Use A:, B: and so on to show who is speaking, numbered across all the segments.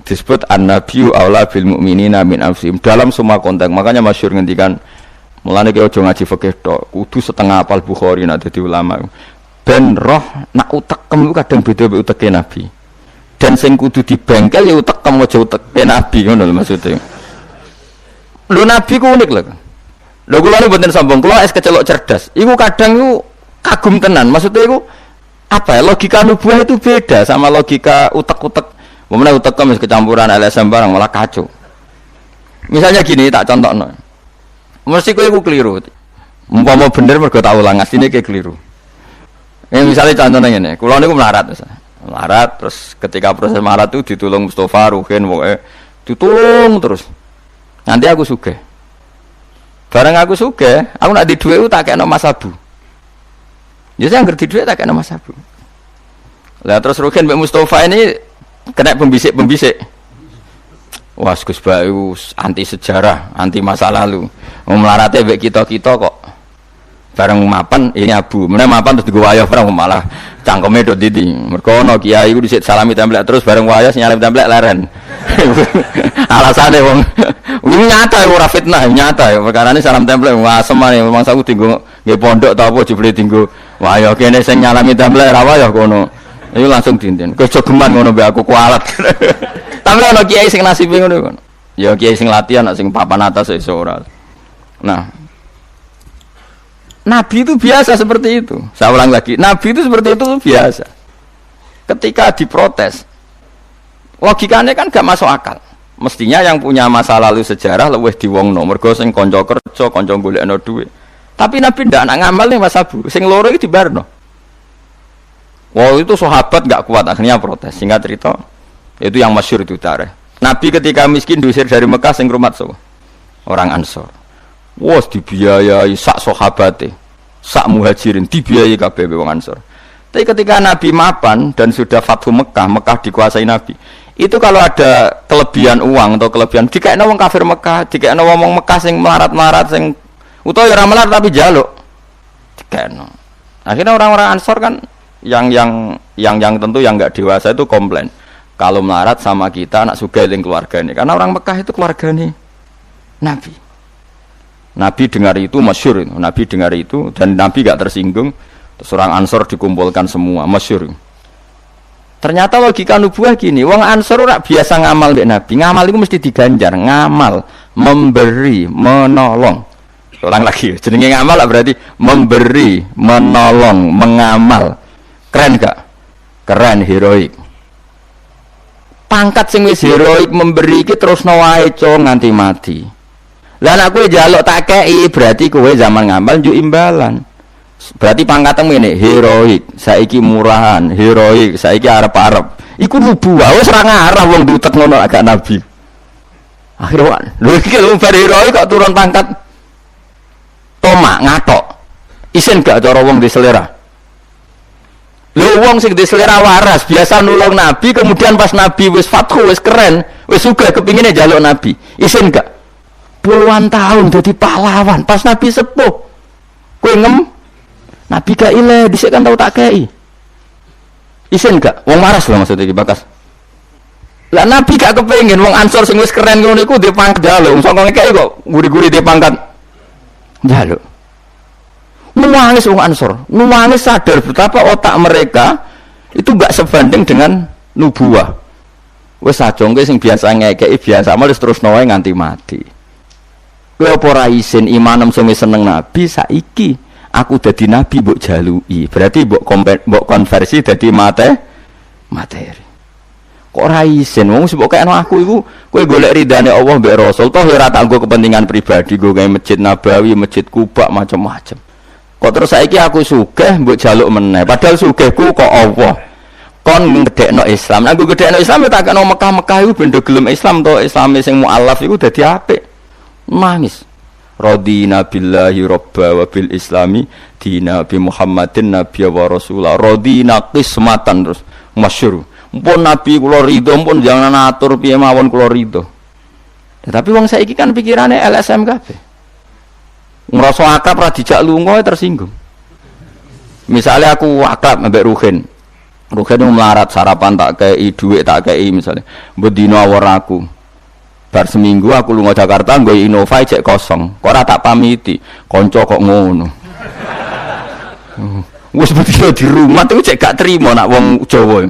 A: disebut an-nabiyyu aula bil mu'minina min anfusihim dalam semua konteks. Makanya masyhur ngendikan mulane ki aja ngaji fikih tok, kudu setengah apal Bukhari nek dadi ulama. Ben roh nak utekem iku kadang beda mek uteke Nabi. Dan sing kudu dibengkel ya utekem aja uteke Nabi ngono lho maksudnya. Lho Nabi ku unik lho. Lho kula niku mboten sombong, kula es kecelok cerdas. Iku kadang iku kagum tenan. Maksudnya iku apa ya? Logika nubuah itu beda sama logika utek-utek. Memang utekem wis kecampuran LSM barang malah kacau. Misalnya gini tak contohno. Mesti kowe iku keliru. Umpama bener mergo tak ulang asline kayak keliru. Misalnya contohnya ngene, kula niku melarat misalnya. Melarat terus ketika proses melarat itu ditulung Mustofa, Ruhin, pokoke ditulung terus. Nanti aku sugih. Bareng aku sugih, aku nak di dhuwit tak kekno Mas Abu. Ya saya ngerti dhuwit tak kekno Mas Abu. Lah terus Ruhin mbek Mustofa ini kena pembisik-pembisik. Wah, Gus Bayu anti sejarah, anti masa lalu. Melarate mbek kita-kita kok bareng mapan ini Abu. Meneh mapan terus digo wayah bareng malah cangkeme ndok ndi. Mergo ana kiai iku dhisik salami templek terus bareng wayah nyalip templek leren. Alasane wong ini nyata ora fitnah, nyata ya. Perkarane salam templek asem ae memang saku dienggo nggih pondok ta apa jebule dienggo wayah kene sing nyalami templek ra wayah kono. Iku langsung dinten. Kejogeman ngono mbek aku kualat. Tapi ana kiai sing nasibe ngono kan. Ya kiai sing latihan sing papan atas iso ora. Nah, Nabi itu biasa seperti itu. Saya ulang lagi, Nabi itu seperti itu biasa. Ketika diprotes, logikanya kan gak masuk akal. Mestinya yang punya masa lalu sejarah luwih diwongno, mergo sing kanca kerja, kanca golekno dhuwit. Tapi Nabi ndak nak ngamal nih Mas Abu, sing loro iki dibarno. Wah itu sahabat gak kuat akhirnya protes. Singkat cerita, itu yang masyhur itu tarikh. Nabi ketika miskin diusir dari Mekah sing rumat so. Orang Ansor. Wes dibiayai sak sahabate, sak muhajirin dibiayai kabeh wong Ansor. Tapi ketika Nabi mapan dan sudah Fathu Mekah, Mekah dikuasai Nabi. Itu kalau ada kelebihan uang atau kelebihan dikekno wong kafir Mekah, dikekno wong Mekah sing melarat-melarat sing utawa ora melarat tapi njaluk. Dikekno. Akhirnya orang-orang Ansor kan yang tentu yang enggak dewasa itu komplain. Kalau melarat sama kita anak sugih ning keluargane. Karena orang Mekah itu keluargane Nabi. Nabi dengar itu masyhur itu. Nabi dengar itu dan Nabi gak tersinggung. Terus orang Ansor dikumpulkan semua, masyhur. Ternyata logika nubuah gini, wong Ansor ora biasa ngamal mbek Nabi. Ngamal itu mesti diganjar, ngamal, memberi, menolong. Ulang lagi, jenenge ngamal berarti memberi, menolong, mengamal. Keren gak? Keren, heroik. Pangkat sing wis heroik memberi iki terusno wae nganti mati. Lah nek kowe njaluk tak kei berarti kowe zaman ngamal njuk imbalan. Berarti pangkatmu ngene, heroik, saiki murahan, heroik, saiki arep-arep. Iku nubuwah wis ora ngarah wong diutek ngono agak nabi. Akhirnya lho iki lho bar heroik kok turun pangkat. Tomak ngatok. Isin gak cara wong di selera. Lho wong sing di selera waras biasa nulung nabi kemudian pas nabi wis fathu wis keren, wis sugih kepingine njaluk nabi. Isin gak? Puluhan tahun jadi pahlawan pas Nabi sepuh kowe ngem Nabi gak ile dhisik kan tau tak kei isin gak wong waras lho maksudnya dibakas lah Nabi gak kepengin wong Ansor sing wis keren ngono iku dipangkat njaluk sangka ngekeki kok guri-guri dipangkat njaluk nuwangis wong Ansor nuwangis sadar betapa otak mereka itu gak sebanding dengan nubuah wis sajongke sing biasa ngekeki biasa malah terus wae nganti mati. Kowe apa ora isin imanem sing seneng nabi saiki aku dadi nabi mbok jaluki berarti mbok konversi dadi materi kok ora isin wong sing mbok kekno aku iku kowe golek ridane Allah mbek Rasul toh ora tak nggo kepentingan pribadi nggo gawe masjid Nabawi masjid Kuba macam-macam kok terus saiki aku sugih mbok jaluk meneh padahal sugihku kok Allah kon ngedekno Islam aku ngedekno Islam tak kena Mekah-Mekah iku bendo gelem Islam to Islame sing mualaf iku dadi apik nangis radina billahi robba wa bil islami dina bi Muhammadin nabiyya wa rasulah radina qismatan terus masyhur pun nabi kula ridho pun jangan atur piye mawon kula ridho tapi wong saiki kan pikirane LSM kabeh ngrasa akrab ra dijak lunga tersinggung misalnya aku akrab ambek Ruhin Rugen melarat sarapan tak kei, duit tak kei misalnya. Bedino awor aku. Bar seminggu aku lunga Jakarta nggo Innova cek kosong. Kok ora tak pamiti. Kanca kok ngono. Wis bedino di rumah tuh cek gak trimo nak wong Jawa.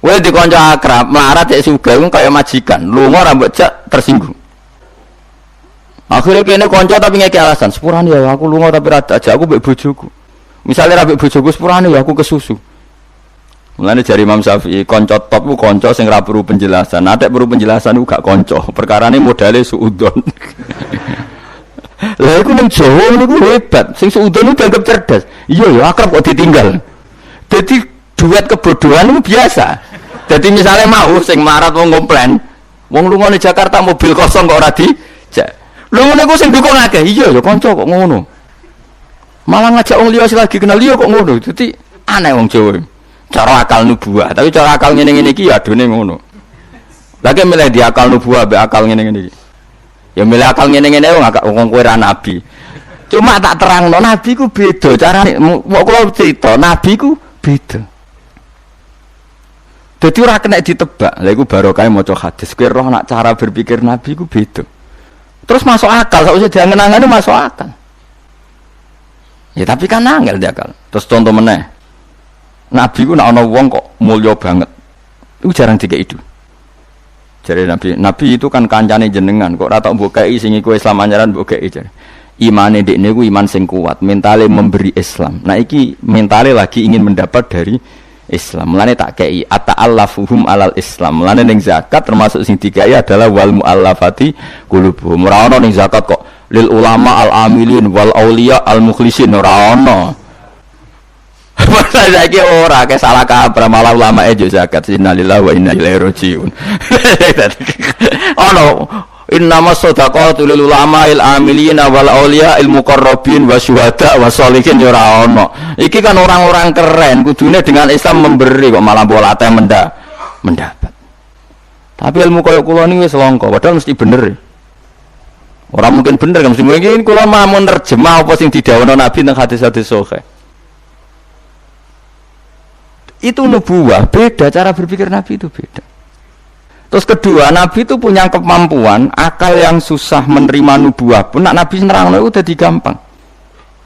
A: Wis di kanca akrab, melarat cek sugih kaya majikan. Lunga ora mbok jak tersinggung. Akhirnya kene kanca tapi ngeki alasan, sepurane ya aku lunga tapi rada aja aku mbek bojoku. Misale ra mbek bojoku sepurane ya aku kesusu. Mulane jari Imam Syafi'i, kanca top ku kanca sing ra perlu penjelasan. Nek perlu penjelasan ku gak kanca. Perkarane modale suudon. Lah iku ning Jawa niku hebat. Sing suudon ku dianggap cerdas. Iya ya akrab kok ditinggal. Dadi duet kebodohan itu biasa. Dadi misale mau sing marat wong komplain, wong lunga ning Jakarta mobil kosong kok ora dijak. Lho ngene ku sing dukung akeh. Iya ya kanca kok ngono. Malah ngajak wong liya lagi kenal liya kok ngono. Dadi aneh wong Jawa. Cara akal nubuah, tapi cara akal ngene-ngene iki ya adone ngono. Lagi milih di akal nubuah mbek akal ngene-ngene iki. Ya milih akal ngene-ngene wong kowe ra nabi. Cuma tak terangno nabi ku beda carane. Kok kula cerita nabi ku beda. Dadi ora kena ditebak. Lha iku barokah maca hadis. Kowe roh nak cara berpikir nabi ku beda. Terus masuk akal, sausé diangen-angene masuk akal. Ya tapi kan angel dia akal. Terus contoh meneh. Nabi ku nek ana wong kok mulya banget. Iku jarang dikeki itu. Jare Nabi itu kan kancane jenengan, kok ora tok mbokeki sing iku Islam anyaran mbokeki jare. Imane dekne ku iman sing kuat, mentale memberi Islam. Nah iki mentale lagi ingin mendapat dari Islam. Mulane tak kei ata'allafuhum alal Islam. Mulane ning zakat termasuk sing dikai adalah wal muallafati qulubuhum. Ora ono ning zakat kok lil ulama al amilin wal auliya al mukhlisin ora ono. Masa saiki ora ke salah kabar malah ulama zakat innalillahi wa inna ilaihi rajiun. Ono innamas shadaqatu lil ulama al amilin wal auliya al muqarrabin wa syuhada wa sholihin ora ono. Iki kan orang-orang keren kudune dengan Islam memberi kok malah bola teh mendapat. Tapi ilmu koyo kula niki wis langka padahal mesti bener. Ora mungkin bener kan mesti mungkin kula mah nerjemah apa sing didhawuhna Nabi teng hadis-hadis sahih. Itu nubuah, beda cara berpikir Nabi itu beda. Terus kedua, Nabi itu punya kemampuan akal yang susah menerima nubuah pun nak Nabi nerangno itu jadi gampang.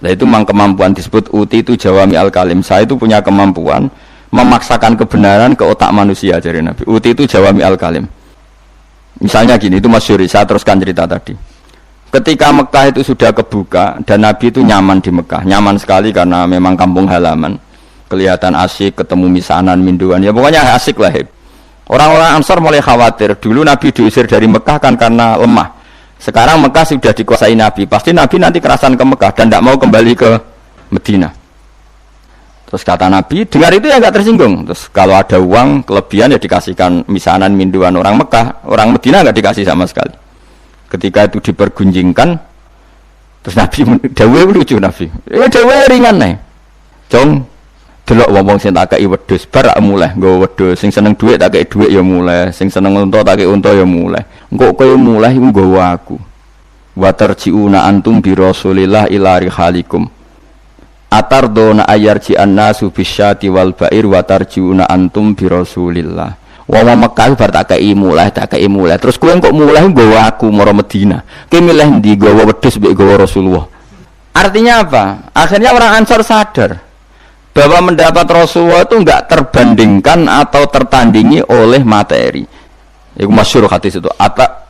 A: Nah itu memang kemampuan disebut uti itu jawami al-kalim. Saya itu punya kemampuan memaksakan kebenaran ke otak manusia dari Nabi. Uti itu jawami al-kalim. Misalnya gini, itu masyhur, saya teruskan cerita tadi. Ketika Mekah itu sudah kebuka dan Nabi itu nyaman di Mekah, nyaman sekali karena memang kampung halaman. Kelihatan asik, ketemu misanan, minduan, ya pokoknya asik lah. Orang-orang Ansar mulai khawatir. Dulu Nabi diusir dari Mekah kan karena lemah. Sekarang Mekah sudah dikuasai Nabi. Pasti Nabi nanti kerasan ke Mekah dan tidak mau kembali ke Medina. Terus kata Nabi, dengar itu ya nggak tersinggung. Terus kalau ada uang kelebihan ya dikasihkan misanan, minduan orang Mekah, orang Medina nggak dikasih sama sekali. Ketika itu dipergunjingkan, terus Nabi dawuh lucu Nabi. Ya dawuh ringan nih. Jong delok wong-wong sing tak kei wedhus bar mulai nggo wedhus sing seneng dhuwit tak kei dhuwit ya mulai sing seneng unta tak kei unta ya mulai engko kowe mulai iku nggawa aku wa tarjiuna antum bi rasulillah ila rihalikum atardona ayarji annasu bisyati wal ba'ir wa tarjiuna antum bi rasulillah wong Mekah bar tak kei mulai terus kowe engko mulai nggawa aku marang Madinah kowe milih ndi nggawa wedhus mbek nggawa Rasulullah. Artinya apa? Akhirnya orang Ansar sadar bahwa mendapat Rasulullah itu enggak terbandingkan atau tertandingi oleh materi. Iku masyhur hadis itu.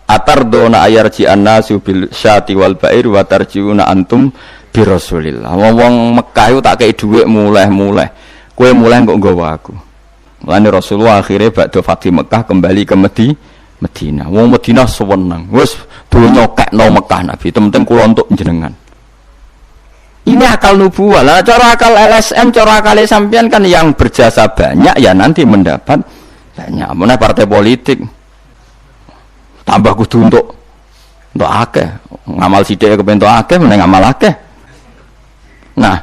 A: Atardona ayarji annasu bil syati wal ba'ir wa tarjiuna antum bi Rasulillah. Wong Mekah itu tak kei dhuwit mulai. Kowe mulai kok nggawa aku. Mulane Rasulullah akhirnya badhe Fatih Mekah kembali ke Medina. Wong Medina sewenang. Wis donya kekno Mekah Nabi. Penting kula untuk jenengan. Ini akal nubuah lah, cara akal LSM, cara akal sampean kan yang berjasa banyak ya nanti mendapat banyak. Mana partai politik tambah kudu untuk akeh, ngamal sithik kepen untuk akeh, meneng ngamal akeh. Nah,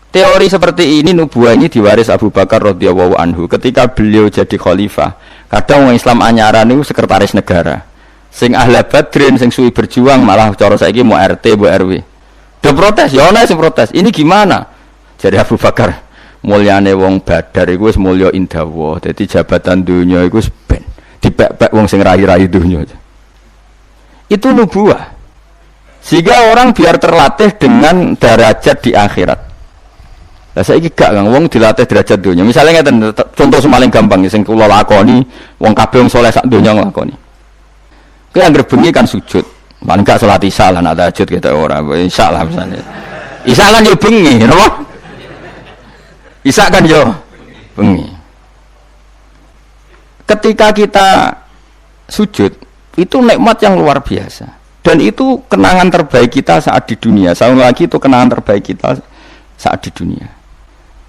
A: teori seperti ini nubuah ini diwaris Abu Bakar radhiyallahu anhu ketika beliau jadi khalifah. Kadang orang Islam anyaran itu sekretaris negara, sing ahli badrin, sing suwi berjuang malah cara saiki mau RT, mau RW. Dia protes, ya ana sing protes. Ini gimana? Jadi Abu Bakar, mulyane wong Badar iku wis mulya indah Allah. Dadi jabatan dunya iku wis ben dipek-pek wong sing rai-rai dunya. Itu nubuwah. Sehingga orang biar terlatih dengan derajat di akhirat. Lah saiki gak Kang wong dilatih derajat dunya. Misalnya ngeten contoh paling gampang sing kula lakoni, wong kabeh wong saleh sak donya nglakoni. Kowe anggere bengi kan sujud. Paling gak salat isya lah nak tahajud kita ora. Isya lah misalnya. Isya kan yo bengi, napa? Isya kan yo bengi. Ketika kita sujud, itu nikmat yang luar biasa. Dan itu kenangan terbaik kita saat di dunia. Sekali lagi itu kenangan terbaik kita saat di dunia.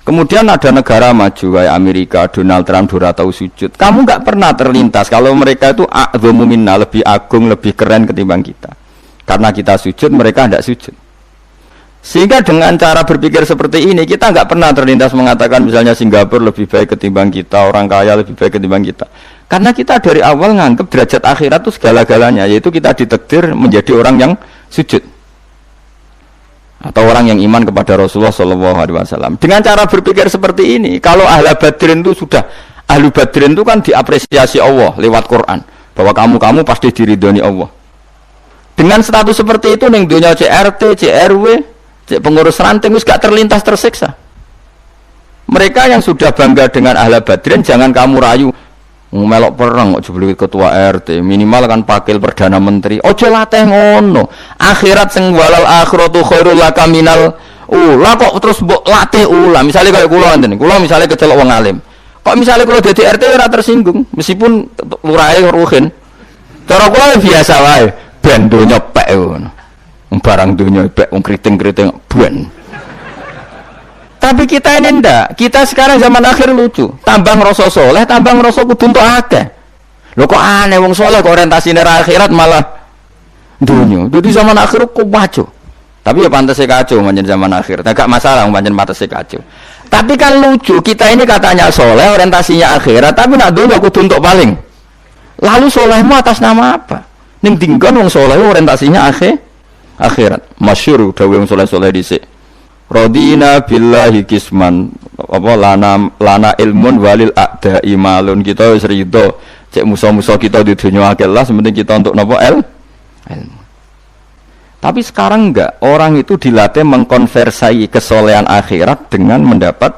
A: Kemudian ada negara maju kayak Amerika, Donald Trump sudah tahu sujud. Kamu nggak pernah terlintas kalau mereka itu a'dhamu minna, lebih agung, lebih keren ketimbang kita. Karena kita sujud, mereka tidak sujud. Sehingga dengan cara berpikir seperti ini, kita nggak pernah terlintas mengatakan misalnya Singapura lebih baik ketimbang kita, orang kaya lebih baik ketimbang kita. Karena kita dari awal nganggap derajat akhirat itu segala-galanya, yaitu kita ditakdir menjadi orang yang sujud. Atau orang yang iman kepada Rasulullah SAW. Dengan cara berpikir seperti ini, kalau ahlu badrin itu sudah, ahlu badrin itu kan diapresiasi Allah lewat Quran, bahwa kamu pasti diridhoni Allah. Dengan status seperti itu, ning dunia CRT, CRW, pengurus ranting itu gak terlintas tersiksa. Mereka yang sudah bangga dengan ahlu badrin, jangan kamu rayu melok perang kok jebul ketua RT, minimal kan pakil perdana menteri. Ojo latih ngono. Akhirat sing walal akhiratu khairul laka minal ula kok terus mbok latih ula. Misale kaya kula ngene, kula misale kecelok wong alim. Kok misale kula dadi RT ora tersinggung, meskipun lurahe ruhin. Cara kula biasa wae, ben donya pek ngono. Barang donya pek wong kriting-kriting ben. Tapi kita ini ndak. Kita sekarang zaman akhir lucu. Tambah ngerasa soleh, tambah ngerasa kudu entuk akeh. Lho kok aneh wong soleh kok orientasine akhirat malah dunya. Jadi zaman akhir kok kacau. Tapi ya pantas kacau manjen zaman akhir. Enggak masalah manjen pantas kacau. Tapi kan lucu, kita ini katanya soleh, orientasinya akhirat, tapi nak dunya kudu entuk paling. Lalu solehmu atas nama apa? Ning dinggon wong soleh orientasinya akhirat. Masyhur dawuh wong soleh-soleh dhisik. Radina billahi kisman apa lana ilmun walil a'da imalun. Kita wis rido cek musuh-musuh kita di dunia akeh lah, sementing kita untuk napa ilmu. Tapi sekarang enggak, orang itu dilatih mengkonversi kesolehan akhirat dengan mendapat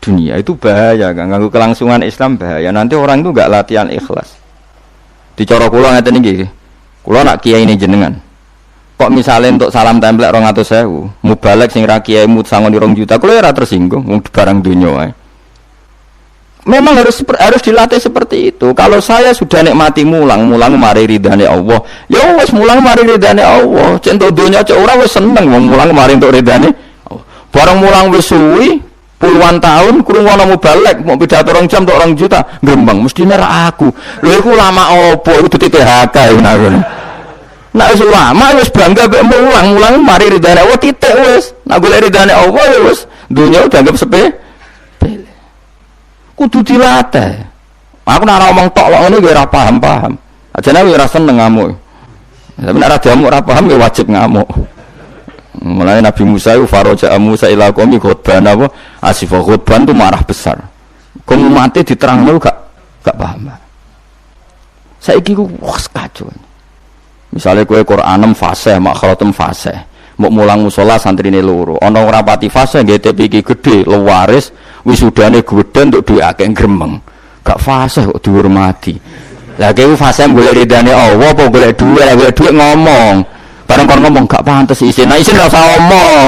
A: dunia. Itu bahaya, kan ganggu kelangsungan Islam bahaya. Nanti orang itu enggak latihan ikhlas. Dicara kula ngeten iki. Kula nak kiai ini jenengan. Kok misalnya untuk salam template 200.000, mubalek sing ra kiai mut sangon 2 juta, kalau ora tersinggung wong barang dunya wae. Memang harus dilatih seperti itu. Kalau saya sudah nikmati mulang mari ridane Allah. Ya wis mulang mari ridane Allah. Cek entuk dunya cek ora wis seneng wong mulang mari entuk ridane. Barang mulang wis suwi puluhan tahun krungono mubalek mau pidato 2 jam tok 2 juta, grembang mestine ra aku. Lha iku lama opo iku dadi PHK ngono. Nak wis ulama wis bangga mek mulang mari ridane Allah titik wis. Nak golek ridane Allah ya wis dunya dianggap sepele. Kudu dilatih. Aku nek ora omong tok kok ngene ora paham. Ajane ora seneng ngamuk. Tapi nek ora diamuk ora paham ya wajib ngamuk. Mulai Nabi Musa itu faraja Musa ila qaumi khutban apa asifah khutban itu marah besar. Kamu mati diterangno gak paham. Saiki ku wis kacau. Misalnya kue Quranem fasih, makhratum fasih, mau mulang musola santrine loro, ana ora pati fasih nggih TPK gede, lewaris, wisudane gedhe untuk duwe akeh gremeng. Gak fasih kok dihormati. Lah kowe fasih golek ridane Allah apa golek dhuwit, golek dhuwit ngomong. Bareng kon ngomong gak pantes isin. Nah isin ora usah omong.